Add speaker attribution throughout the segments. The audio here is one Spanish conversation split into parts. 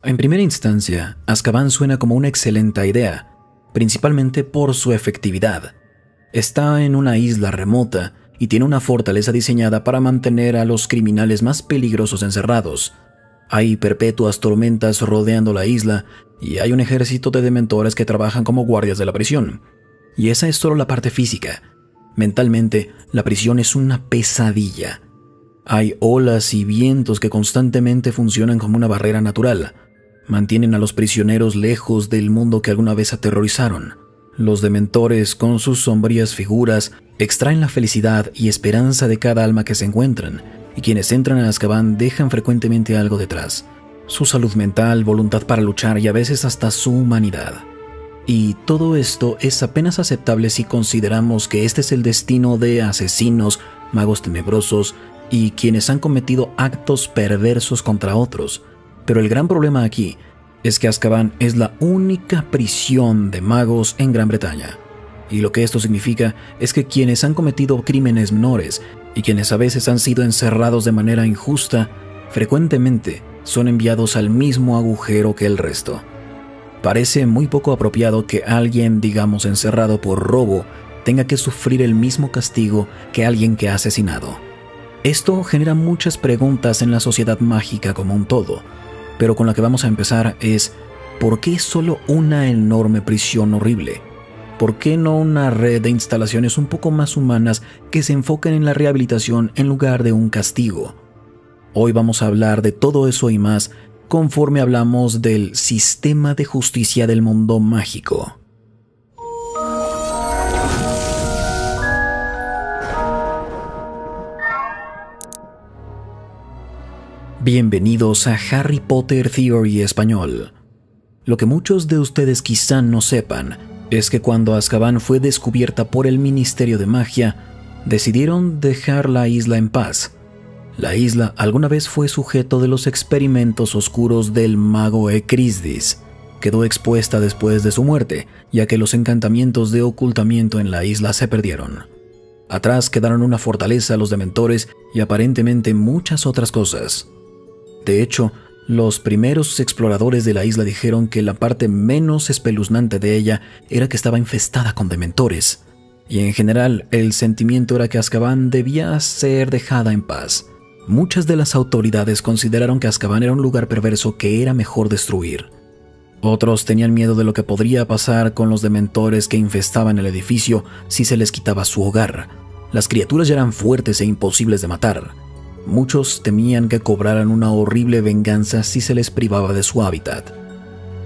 Speaker 1: En primera instancia, Azkaban suena como una excelente idea, principalmente por su efectividad. Está en una isla remota y tiene una fortaleza diseñada para mantener a los criminales más peligrosos encerrados. Hay perpetuas tormentas rodeando la isla y hay un ejército de dementores que trabajan como guardias de la prisión. Y esa es solo la parte física. Mentalmente, la prisión es una pesadilla. Hay olas y vientos que constantemente funcionan como una barrera natural. Mantienen a los prisioneros lejos del mundo que alguna vez aterrorizaron. Los dementores, con sus sombrías figuras, extraen la felicidad y esperanza de cada alma que se encuentran, y quienes entran a Azkaban dejan frecuentemente algo detrás: su salud mental, voluntad para luchar y a veces hasta su humanidad. Y todo esto es apenas aceptable si consideramos que este es el destino de asesinos, magos tenebrosos y quienes han cometido actos perversos contra otros. Pero el gran problema aquí es que Azkaban es la única prisión de magos en Gran Bretaña. Y lo que esto significa es que quienes han cometido crímenes menores y quienes a veces han sido encerrados de manera injusta, frecuentemente son enviados al mismo agujero que el resto. Parece muy poco apropiado que alguien, digamos, encerrado por robo, tenga que sufrir el mismo castigo que alguien que ha asesinado. Esto genera muchas preguntas en la sociedad mágica como un todo, pero con la que vamos a empezar es: ¿por qué solo una enorme prisión horrible? ¿Por qué no una red de instalaciones un poco más humanas que se enfoquen en la rehabilitación en lugar de un castigo? Hoy vamos a hablar de todo eso y más conforme hablamos del sistema de justicia del mundo mágico. Bienvenidos a Harry Potter Theory Español. Lo que muchos de ustedes quizá no sepan es que cuando Azkaban fue descubierta por el Ministerio de Magia, decidieron dejar la isla en paz. La isla alguna vez fue sujeto de los experimentos oscuros del mago Ecrisdis. Quedó expuesta después de su muerte, ya que los encantamientos de ocultamiento en la isla se perdieron. Atrás quedaron una fortaleza, los dementores y aparentemente muchas otras cosas. De hecho, los primeros exploradores de la isla dijeron que la parte menos espeluznante de ella era que estaba infestada con dementores. Y en general, el sentimiento era que Azkaban debía ser dejada en paz. Muchas de las autoridades consideraron que Azkaban era un lugar perverso que era mejor destruir. Otros tenían miedo de lo que podría pasar con los dementores que infestaban el edificio si se les quitaba su hogar. Las criaturas ya eran fuertes e imposibles de matar. Muchos temían que cobraran una horrible venganza si se les privaba de su hábitat.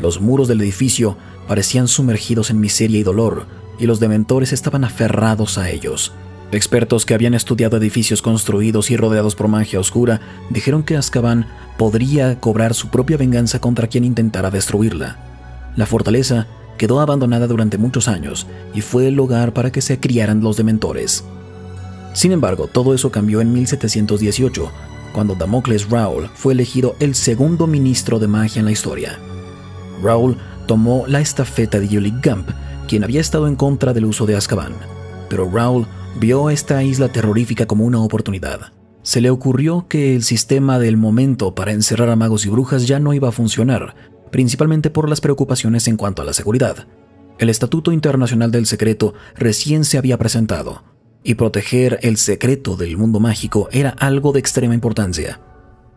Speaker 1: Los muros del edificio parecían sumergidos en miseria y dolor, y los dementores estaban aferrados a ellos. Expertos que habían estudiado edificios construidos y rodeados por magia oscura dijeron que Azkaban podría cobrar su propia venganza contra quien intentara destruirla. La fortaleza quedó abandonada durante muchos años y fue el hogar para que se criaran los dementores. Sin embargo, todo eso cambió en 1718, cuando Damocles Rowell fue elegido el segundo ministro de magia en la historia. Rowell tomó la estafeta de Ulick Gump, quien había estado en contra del uso de Azkaban. Pero Rowell vio esta isla terrorífica como una oportunidad. Se le ocurrió que el sistema del momento para encerrar a magos y brujas ya no iba a funcionar, principalmente por las preocupaciones en cuanto a la seguridad. El Estatuto Internacional del Secreto recién se había presentado, y proteger el secreto del mundo mágico era algo de extrema importancia.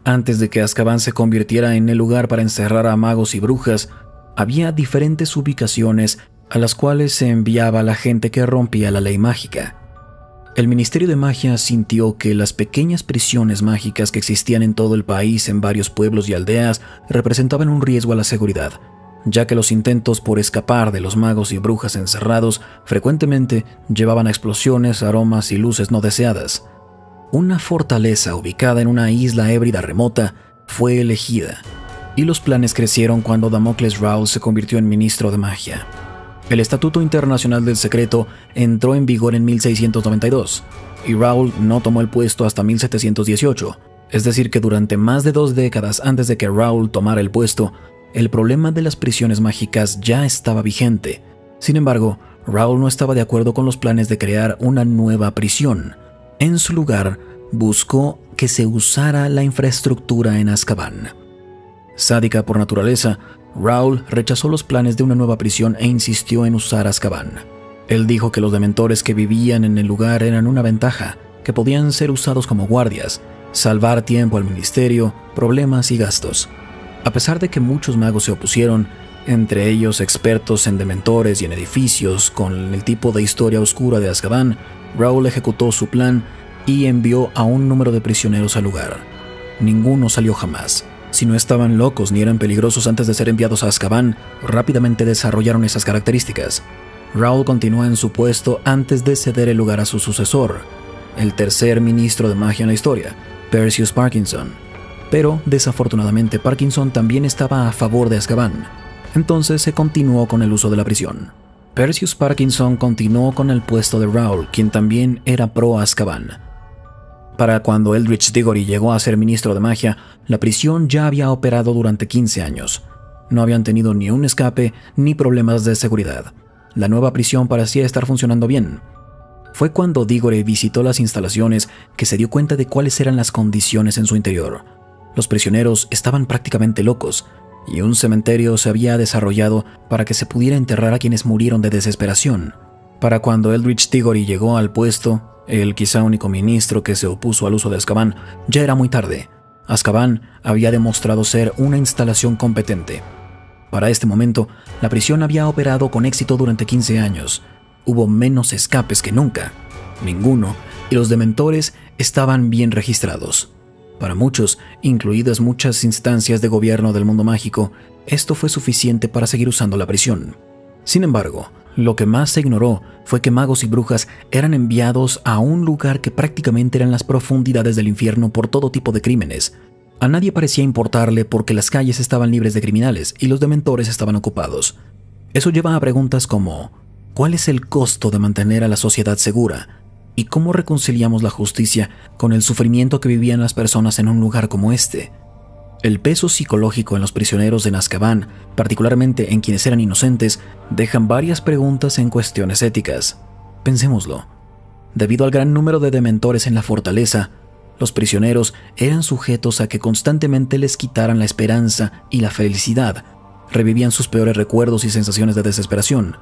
Speaker 1: Antes de que Azkaban se convirtiera en el lugar para encerrar a magos y brujas, había diferentes ubicaciones a las cuales se enviaba a la gente que rompía la ley mágica. El Ministerio de Magia sintió que las pequeñas prisiones mágicas que existían en todo el país, en varios pueblos y aldeas, representaban un riesgo a la seguridad, ya que los intentos por escapar de los magos y brujas encerrados frecuentemente llevaban a explosiones, aromas y luces no deseadas. Una fortaleza ubicada en una isla híbrida remota fue elegida, y los planes crecieron cuando Damocles Rowell se convirtió en ministro de magia. El Estatuto Internacional del Secreto entró en vigor en 1692, y Rowell no tomó el puesto hasta 1718, es decir que durante más de 2 décadas antes de que Rowell tomara el puesto, el problema de las prisiones mágicas ya estaba vigente. Sin embargo, Rowell no estaba de acuerdo con los planes de crear una nueva prisión. En su lugar, buscó que se usara la infraestructura en Azkaban. Sádica por naturaleza, Raoul rechazó los planes de una nueva prisión e insistió en usar Azkaban. Él dijo que los dementores que vivían en el lugar eran una ventaja, que podían ser usados como guardias, salvar tiempo al ministerio, problemas y gastos. A pesar de que muchos magos se opusieron, entre ellos expertos en dementores y en edificios con el tipo de historia oscura de Azkaban, Raoul ejecutó su plan y envió a un número de prisioneros al lugar. Ninguno salió jamás. Si no estaban locos ni eran peligrosos antes de ser enviados a Azkaban, rápidamente desarrollaron esas características. Raoul continuó en su puesto antes de ceder el lugar a su sucesor, el tercer ministro de magia en la historia, Perseus Parkinson. Pero, desafortunadamente, Parkinson también estaba a favor de Azkaban. Entonces se continuó con el uso de la prisión. Perseus Parkinson continuó con el puesto de Raoul, quien también era pro Azkaban. Para cuando Eldritch Diggory llegó a ser ministro de magia, la prisión ya había operado durante 15 años. No habían tenido ni un escape ni problemas de seguridad. La nueva prisión parecía estar funcionando bien. Fue cuando Diggory visitó las instalaciones que se dio cuenta de cuáles eran las condiciones en su interior. Los prisioneros estaban prácticamente locos, y un cementerio se había desarrollado para que se pudiera enterrar a quienes murieron de desesperación. Para cuando Eldritch Diggory llegó al puesto, el quizá único ministro que se opuso al uso de Azkaban, ya era muy tarde. Azkaban había demostrado ser una instalación competente. Para este momento, la prisión había operado con éxito durante 15 años. Hubo menos escapes que nunca, ninguno, y los dementores estaban bien registrados. Para muchos, incluidas muchas instancias de gobierno del mundo mágico, esto fue suficiente para seguir usando la prisión. Sin embargo, lo que más se ignoró fue que magos y brujas eran enviados a un lugar que prácticamente eran las profundidades del infierno por todo tipo de crímenes. A nadie parecía importarle porque las calles estaban libres de criminales y los dementores estaban ocupados. Eso lleva a preguntas como: ¿cuál es el costo de mantener a la sociedad segura? ¿Y cómo reconciliamos la justicia con el sufrimiento que vivían las personas en un lugar como este? El peso psicológico en los prisioneros de Azkaban, particularmente en quienes eran inocentes, dejan varias preguntas en cuestiones éticas. Pensémoslo. Debido al gran número de dementores en la fortaleza, los prisioneros eran sujetos a que constantemente les quitaran la esperanza y la felicidad. Revivían sus peores recuerdos y sensaciones de desesperación.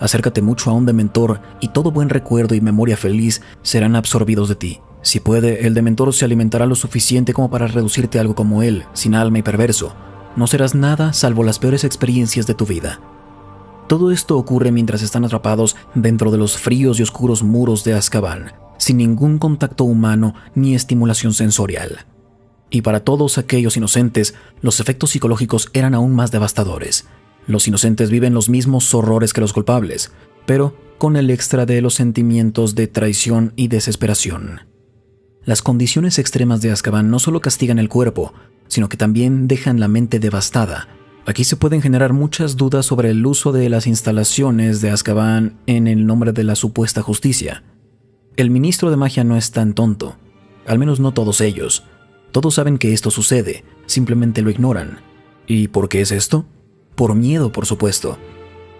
Speaker 1: Acércate mucho a un dementor y todo buen recuerdo y memoria feliz serán absorbidos de ti. Si puede, el dementor se alimentará lo suficiente como para reducirte a algo como él, sin alma y perverso. No serás nada salvo las peores experiencias de tu vida. Todo esto ocurre mientras están atrapados dentro de los fríos y oscuros muros de Azkaban, sin ningún contacto humano ni estimulación sensorial. Y para todos aquellos inocentes, los efectos psicológicos eran aún más devastadores. Los inocentes viven los mismos horrores que los culpables, pero con el extra de los sentimientos de traición y desesperación. Las condiciones extremas de Azkaban no solo castigan el cuerpo, sino que también dejan la mente devastada. Aquí se pueden generar muchas dudas sobre el uso de las instalaciones de Azkaban en el nombre de la supuesta justicia. El ministro de magia no es tan tonto, al menos no todos ellos. Todos saben que esto sucede, simplemente lo ignoran. ¿Y por qué es esto? Por miedo, por supuesto.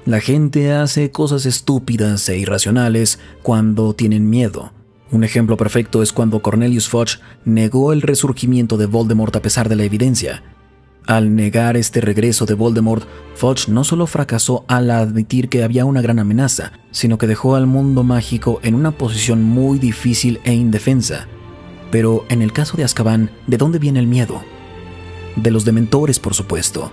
Speaker 1: La gente hace cosas estúpidas e irracionales cuando tienen miedo. Un ejemplo perfecto es cuando Cornelius Fudge negó el resurgimiento de Voldemort a pesar de la evidencia. Al negar este regreso de Voldemort, Fudge no solo fracasó al admitir que había una gran amenaza, sino que dejó al mundo mágico en una posición muy difícil e indefensa. Pero en el caso de Azkaban, ¿de dónde viene el miedo? De los dementores, por supuesto.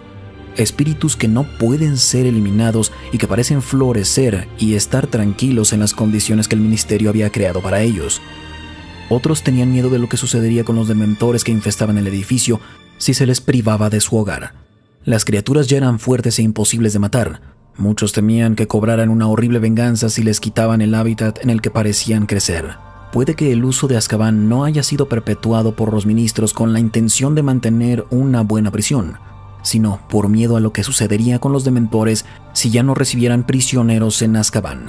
Speaker 1: Espíritus que no pueden ser eliminados y que parecen florecer y estar tranquilos en las condiciones que el ministerio había creado para ellos. Otros tenían miedo de lo que sucedería con los dementores que infestaban el edificio si se les privaba de su hogar. Las criaturas ya eran fuertes e imposibles de matar. Muchos temían que cobraran una horrible venganza si les quitaban el hábitat en el que parecían crecer. Puede que el uso de Azkaban no haya sido perpetuado por los ministros con la intención de mantener una buena prisión, sino por miedo a lo que sucedería con los dementores si ya no recibieran prisioneros en Azkaban.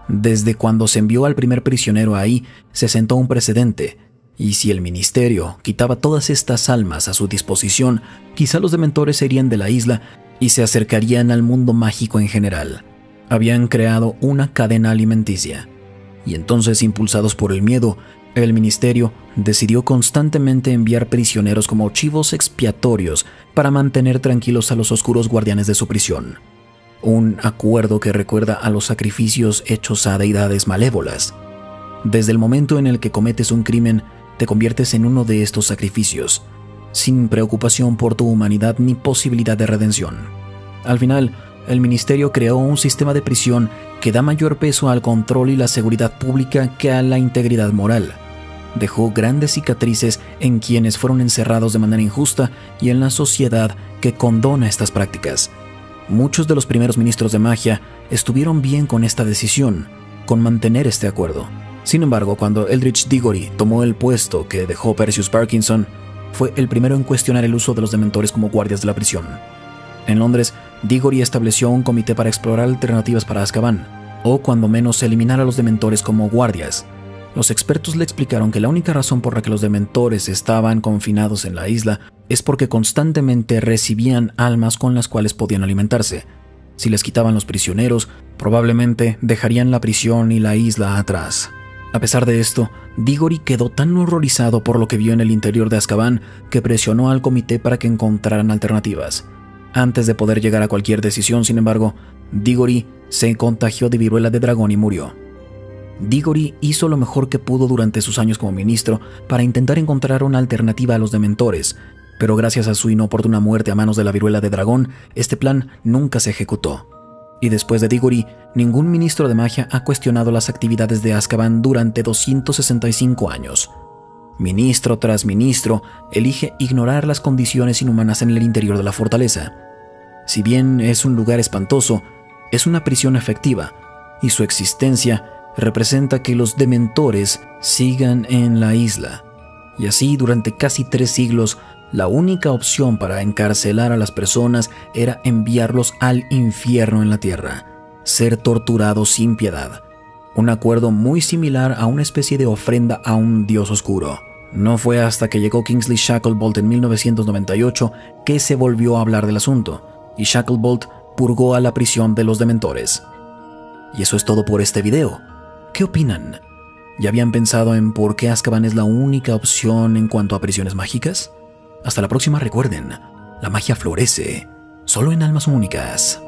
Speaker 1: Desde cuando se envió al primer prisionero ahí, se sentó un precedente, y si el ministerio quitaba todas estas almas a su disposición, quizá los dementores se irían de la isla y se acercarían al mundo mágico en general. Habían creado una cadena alimenticia, y entonces, impulsados por el miedo, El ministerio decidió constantemente enviar prisioneros como chivos expiatorios para mantener tranquilos a los oscuros guardianes de su prisión. Un acuerdo que recuerda a los sacrificios hechos a deidades malévolas. Desde el momento en el que cometes un crimen, te conviertes en uno de estos sacrificios, sin preocupación por tu humanidad ni posibilidad de redención. Al final, el ministerio creó un sistema de prisión que da mayor peso al control y la seguridad pública que a la integridad moral. Dejó grandes cicatrices en quienes fueron encerrados de manera injusta y en la sociedad que condona estas prácticas. Muchos de los primeros ministros de magia estuvieron bien con esta decisión, con mantener este acuerdo. Sin embargo, cuando Eldritch Diggory tomó el puesto que dejó Perseus Parkinson, fue el primero en cuestionar el uso de los dementores como guardias de la prisión. En Londres, Diggory estableció un comité para explorar alternativas para Azkaban, o cuando menos eliminar a los dementores como guardias. Los expertos le explicaron que la única razón por la que los dementores estaban confinados en la isla es porque constantemente recibían almas con las cuales podían alimentarse. Si les quitaban los prisioneros, probablemente dejarían la prisión y la isla atrás. A pesar de esto, Diggory quedó tan horrorizado por lo que vio en el interior de Azkaban que presionó al comité para que encontraran alternativas. Antes de poder llegar a cualquier decisión, sin embargo, Diggory se contagió de viruela de dragón y murió. Diggory hizo lo mejor que pudo durante sus años como ministro para intentar encontrar una alternativa a los dementores, pero gracias a su inoportuna muerte a manos de la viruela de dragón, este plan nunca se ejecutó. Y después de Diggory, ningún ministro de magia ha cuestionado las actividades de Azkaban durante 265 años. Ministro tras ministro elige ignorar las condiciones inhumanas en el interior de la fortaleza. Si bien es un lugar espantoso, es una prisión efectiva, y su existencia representa que los dementores sigan en la isla. Y así, durante casi 3 siglos, la única opción para encarcelar a las personas era enviarlos al infierno en la tierra, ser torturados sin piedad. Un acuerdo muy similar a una especie de ofrenda a un dios oscuro. No fue hasta que llegó Kingsley Shacklebolt en 1998 que se volvió a hablar del asunto, y Shacklebolt purgó a la prisión de los dementores. Y eso es todo por este video. ¿Qué opinan? ¿Ya habían pensado en por qué Azkaban es la única opción en cuanto a prisiones mágicas? Hasta la próxima, recuerden, la magia florece solo en almas únicas.